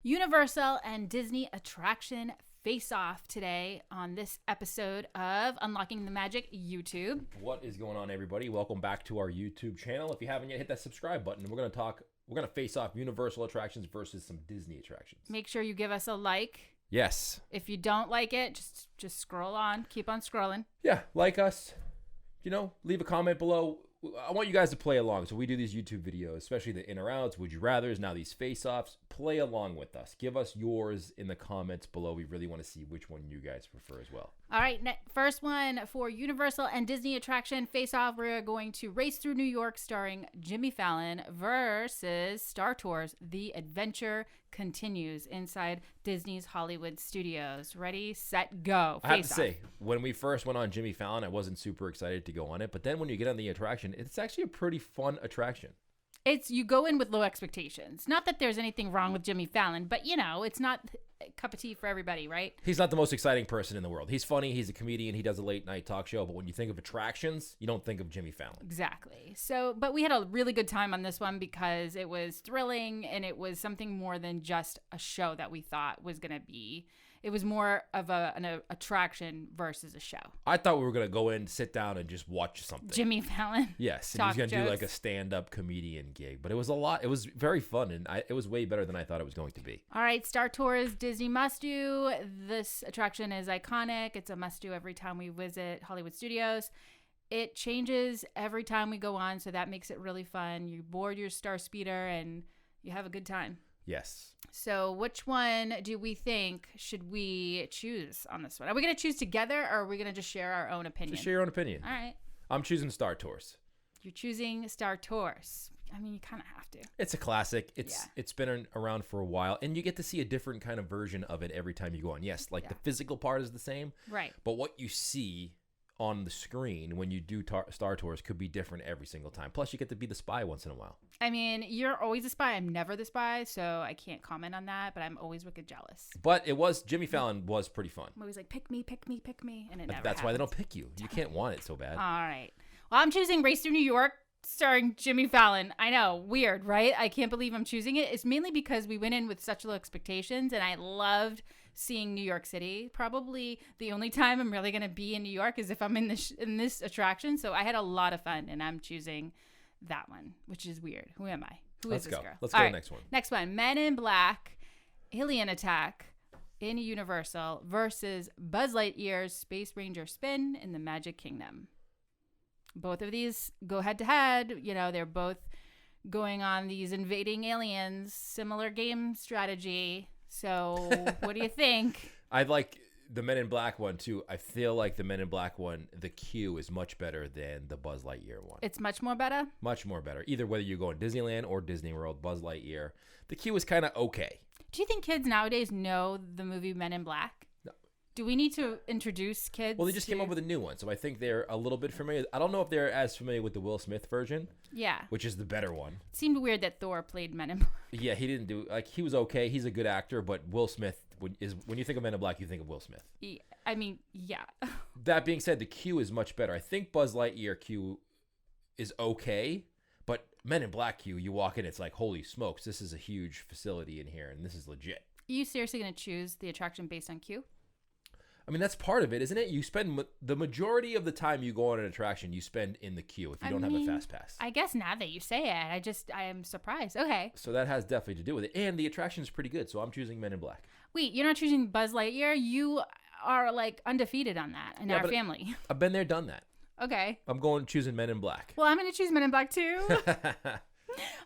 Universal and Disney attraction face-off today on this episode of Unlocking the Magic YouTube. What is going on, everybody? Welcome back to our YouTube channel. If you haven't yet, hit that subscribe button. We're going to face off Universal attractions versus some Disney attractions. Make sure you give us a like. Yes. If you don't like it, just scroll on. Keep on scrolling. Yeah, like us. Leave a comment below. I want you guys to play along. So we do these YouTube videos, especially the in or outs, would you rathers, now these face-offs. Play along with us. Give us yours in the comments below. We really want to see which one you guys prefer as well. All right, first one for Universal and Disney attraction face-off. We're going to race through New York starring Jimmy Fallon versus Star Tours. The adventure continues inside Disney's Hollywood Studios. Ready, set, go. I have to say, when we first went on Jimmy Fallon, I wasn't super excited to go on it. But then when you get on the attraction, it's actually a pretty fun attraction. You go in with low expectations. Not that there's anything wrong with Jimmy Fallon, but it's not a cup of tea for everybody, right? He's not the most exciting person in the world. He's funny. He's a comedian. He does a late night talk show. But when you think of attractions, you don't think of Jimmy Fallon. Exactly. But we had a really good time on this one because it was thrilling and it was something more than just a show that we thought was going to be. It was more of an attraction versus a show. I thought we were going to go in, sit down, and just watch something. Jimmy Fallon. Yes. And he was going to do like a stand-up comedian gig. But it was a lot. It was very fun. And it was way better than I thought it was going to be. All right. Star Tours, Disney must-do. This attraction is iconic. It's a must-do every time we visit Hollywood Studios. It changes every time we go on. So that makes it really fun. You board your Star Speeder and you have a good time. Yes. So which one do we think should we choose on this one? Are we going to choose together or are we going to just share our own opinion? Just share your own opinion. All right. I'm choosing Star Tours. You're choosing Star Tours. I mean, you kind of have to. It's a classic. It's been around for a while, and you get to see a different kind of version of it every time you go on. Yes, the physical part is the same. Right. But what you see on the screen when you do Star Tours could be different every single time. Plus, you get to be the spy once in a while. I mean, you're always a spy. I'm never the spy, so I can't comment on that, but I'm always wicked jealous. But Jimmy Fallon was pretty fun. I'm always like, pick me, pick me, pick me, and it never That's happens. why they don't pick you. You can't want it so bad. All right. Well, I'm choosing Race Through New York starring Jimmy Fallon. I know, weird, right? I can't believe I'm choosing it. It's mainly because we went in with such low expectations, and I loved seeing New York City. Probably the only time I'm really going to be in New York is if I'm in this attraction. So I had a lot of fun, and I'm choosing that one, which is weird. Who am I? Who is this girl? Let's go to the next one. Next one, Men in Black, Alien Attack in Universal versus Buzz Lightyear's Space Ranger Spin in the Magic Kingdom. Both of these go head to head. They're both going on these invading aliens, similar game strategy. So what do you think? I like the Men in Black one too. I feel like the Men in Black one, the queue is much better than the Buzz Lightyear one. It's much more better? Much more better. Either whether you go in Disneyland or Disney World, Buzz Lightyear, the queue is kind of okay. Do you think kids nowadays know the movie Men in Black? No. Do we need to introduce kids? Well, they just came up with a new one, so I think they're a little bit familiar. I don't know if they're as familiar with the Will Smith version. Yeah. Which is the better one. It seemed weird that Thor played Men in Black. Yeah, he didn't do he was okay. He's a good actor, but Will Smith when you think of Men in Black, you think of Will Smith. Yeah, I mean, yeah. That being said, the queue is much better. I think Buzz Lightyear queue is okay, but Men in Black queue, you walk in, it's like, holy smokes, this is a huge facility in here, and this is legit. Are you seriously going to choose the attraction based on queue? I mean, that's part of it, isn't it? You spend the majority of the time you go on an attraction, you spend in the queue if you don't have a fast pass. I guess now that you say it, I am surprised. Okay. So that has definitely to do with it. And the attraction is pretty good, so I'm choosing Men in Black. Wait, you're not choosing Buzz Lightyear? You are like undefeated on that in our family. I've been there, done that. Okay. I'm choosing Men in Black. Well, I'm going to choose Men in Black too.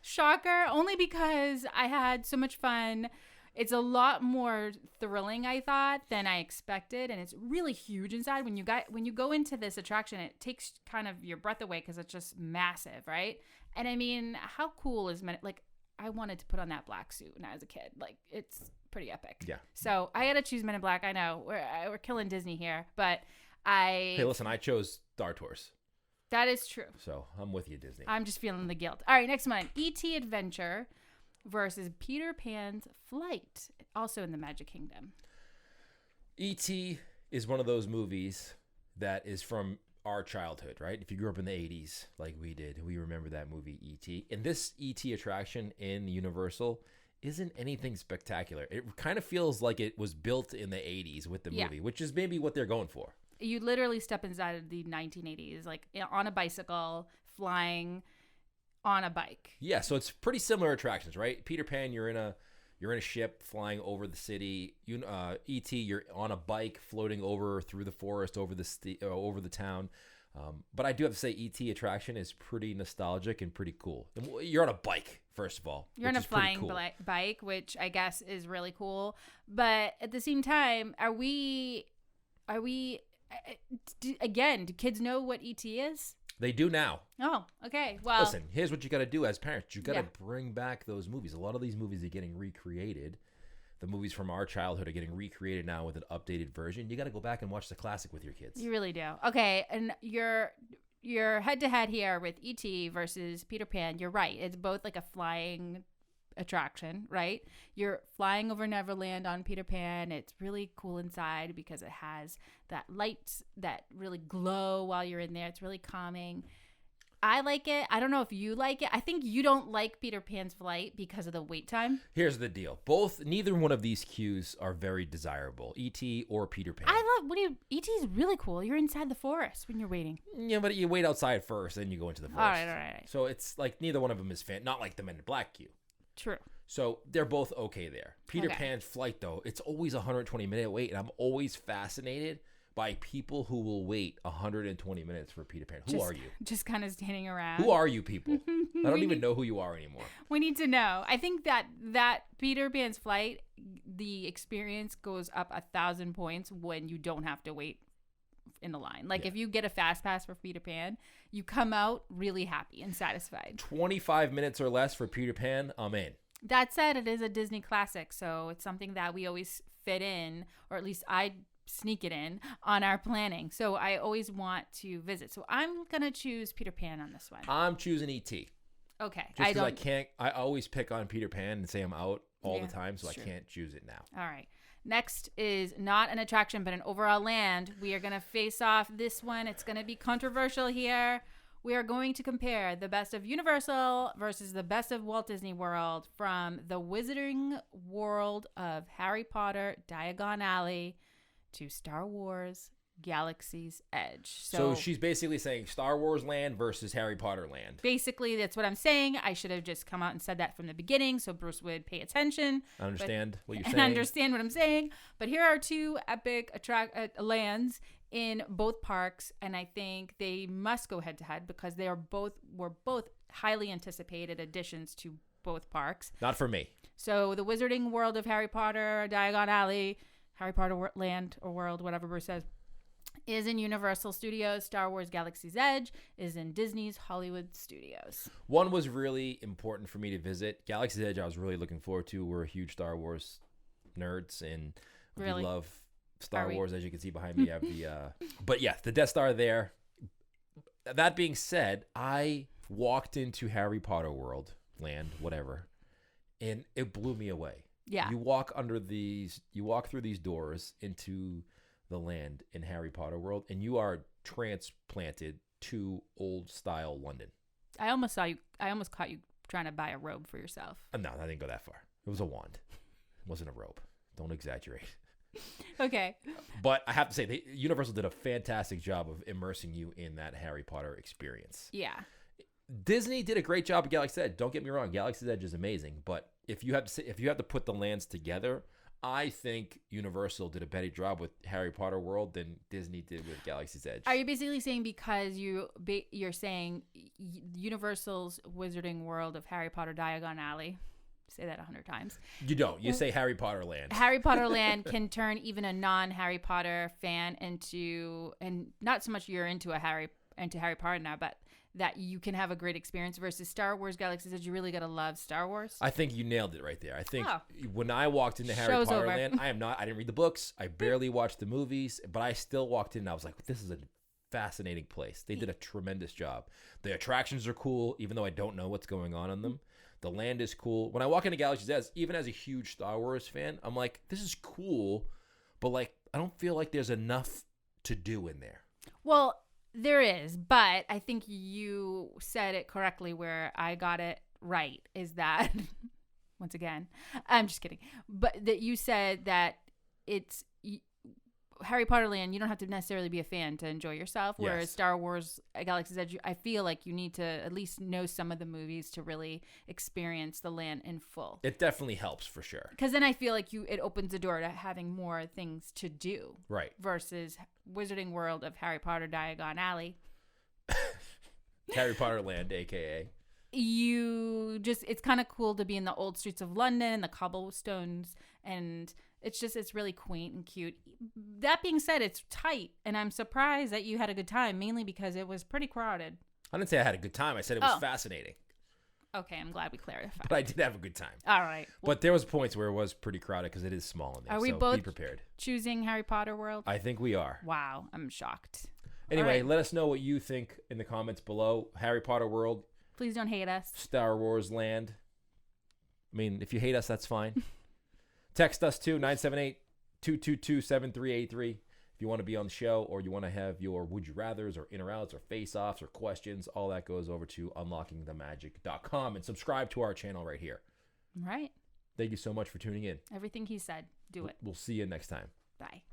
Shocker. Only because I had so much fun. It's a lot more thrilling, I thought, than I expected, and it's really huge inside. When you go into this attraction, it takes kind of your breath away because it's just massive, right? And I mean, how cool is I wanted to put on that black suit when I was a kid. It's pretty epic. Yeah. So I had to choose Men in Black. I know we're killing Disney here, but Hey, listen, I chose Star Tours. That is true. So I'm with you, Disney. I'm just feeling the guilt. All right, next one. E.T. Adventure versus Peter Pan's Flight, also in the Magic Kingdom. E.T. is one of those movies that is from our childhood, right? If you grew up in the 80s like we did, we remember that movie E.T. And this E.T. attraction in Universal isn't anything spectacular. It kind of feels like it was built in the 80s with the movie, which is maybe what they're going for. You literally step inside of the 1980s, like on a bicycle, flying on a bike. Yeah, so it's pretty similar attractions, right? Peter Pan, you're in a ship flying over the city. E.T., you're on a bike floating over through the forest, over the town. But I do have to say, E.T. attraction is pretty nostalgic and pretty cool. And you're on a bike, first of all. You're on a flying bike, which I guess is really cool. But at the same time, are we? Again, do kids know what E.T. is? They do now. Oh, okay. Well, listen, here's what you got to do as parents. You got to bring back those movies. A lot of these movies are getting recreated. The movies from our childhood are getting recreated now with an updated version. You got to go back and watch the classic with your kids. You really do. Okay, and you're head to head here with E.T. versus Peter Pan. You're right. It's both like a flying attraction, right? You're flying over Neverland on Peter Pan. It's really cool inside because it has that lights that really glow while you're in there. It's really calming. I like it. I don't know if you like it. I think you don't like Peter Pan's flight because of the wait time. Here's the deal. Neither one of these queues are very desirable. E.T. or Peter Pan. E.T. is really cool. You're inside the forest when you're waiting. Yeah, but you wait outside first, then you go into the forest. All right. So it's like neither one of them is not like the Men in Black queue. True. So they're both okay there. Peter Pan's flight, though, it's always a 120-minute wait, and I'm always fascinated by people who will wait 120 minutes for Peter Pan. Who are you? Just kind of standing around. Who are you people? I don't even know who you are anymore. We need to know. I think that Peter Pan's flight, the experience goes up 1,000 points when you don't have to wait in the line. Like if you get a fast pass for Peter Pan, you come out really happy and satisfied. 25 minutes or less for Peter Pan, I'm in. That said, it is a Disney classic, so it's something that we always fit in, or at least I sneak it in on our planning. So I always want to visit. So I'm going to choose Peter Pan on this one. I'm choosing E.T. Okay. Just because I always pick on Peter Pan and say I'm out all the time, so I can't choose it now. All right. Next is not an attraction, but an overall land. We are going to face off this one. It's going to be controversial here. We are going to compare the best of Universal versus the best of Walt Disney World from the Wizarding World of Harry Potter, Diagon Alley, to Star Wars Galaxy's Edge. So she's basically saying Star Wars land versus Harry Potter land. Basically, that's what I'm saying. I should have just come out and said that from the beginning so Bruce would pay attention. I understand what you're saying. And understand what I'm saying. But here are two epic lands in both parks, and I think they must go head to head because were both highly anticipated additions to both parks. Not for me. So the Wizarding World of Harry Potter, Diagon Alley, Harry Potter land or world, whatever Bruce says, is in Universal Studios. Star Wars Galaxy's Edge is in Disney's Hollywood Studios. One was really important for me to visit. Galaxy's Edge I was really looking forward to. We're huge Star Wars nerds, and we love Star Wars, as you can see behind me. I have the but yeah, the Death Star there. That being said, I walked into Harry Potter World, land, whatever, and it blew me away. Yeah. You walk through these doors into the land in Harry Potter World, and you are transplanted to old style London. I almost caught you trying to buy a robe for yourself. No, I didn't go that far. It was a wand. It wasn't a robe. Don't exaggerate. Okay. But I have to say, Universal did a fantastic job of immersing you in that Harry Potter experience. Yeah. Disney did a great job of Galaxy's Edge. Don't get me wrong, Galaxy's Edge is amazing, but if you have to put the lands together, I think Universal did a better job with Harry Potter World than Disney did with Galaxy's Edge. Are you basically saying because you're saying Universal's Wizarding World of Harry Potter Diagon Alley? Say that 100 times. You don't. You say Harry Potter Land. Harry Potter Land can turn even a non-Harry Potter fan into, and not so much you're into Harry Potter now, but that you can have a great experience versus Star Wars Galaxy's Edge. You really got to love Star Wars. I think you nailed it right there. I think when I walked into Harry Potter Land, I didn't read the books. I barely watched the movies, but I still walked in and I was like, this is a fascinating place. They did a tremendous job. The attractions are cool, even though I don't know what's going on in them. The land is cool. When I walk into Galaxy's Edge, even as a huge Star Wars fan, I'm like, this is cool, but like, I don't feel like there's enough to do in there. Well, there is, but I think you said it correctly where I got it right, is that once again. I'm just kidding. But that you said that it's Harry Potter Land, you don't have to necessarily be a fan to enjoy yourself. Whereas Yes. Star Wars Galaxy's Edge, I feel like you need to at least know some of the movies to really experience the land in full. It definitely helps for sure. Because then I feel like it opens the door to having more things to do. Right. Versus Wizarding World of Harry Potter Diagon Alley. Harry Potter Land, a.k.a. It's kind of cool to be in the old streets of London and the cobblestones, and it's really quaint and cute. That being said, it's tight, and I'm surprised that you had a good time, mainly because it was pretty crowded. I didn't say I had a good time. I said it was fascinating. Okay, I'm glad we clarified. But I did have a good time. All right. But there was points where it was pretty crowded because it is small in there. Are we so both be prepared. choosing Harry Potter World? I think we are. Wow, I'm shocked. Anyway, right. let us know what you think in the comments below. Harry Potter World, Please don't hate us. Star Wars Land. I mean, if you hate us, that's fine. Text us too, 978-222-7383. If you want to be on the show or you want to have your would you rathers or in or outs or face offs or questions, all that goes over to unlockingthemagic.com and subscribe to our channel right here. Right. Thank you so much for tuning in. Everything he said, do it. We'll see you next time. Bye.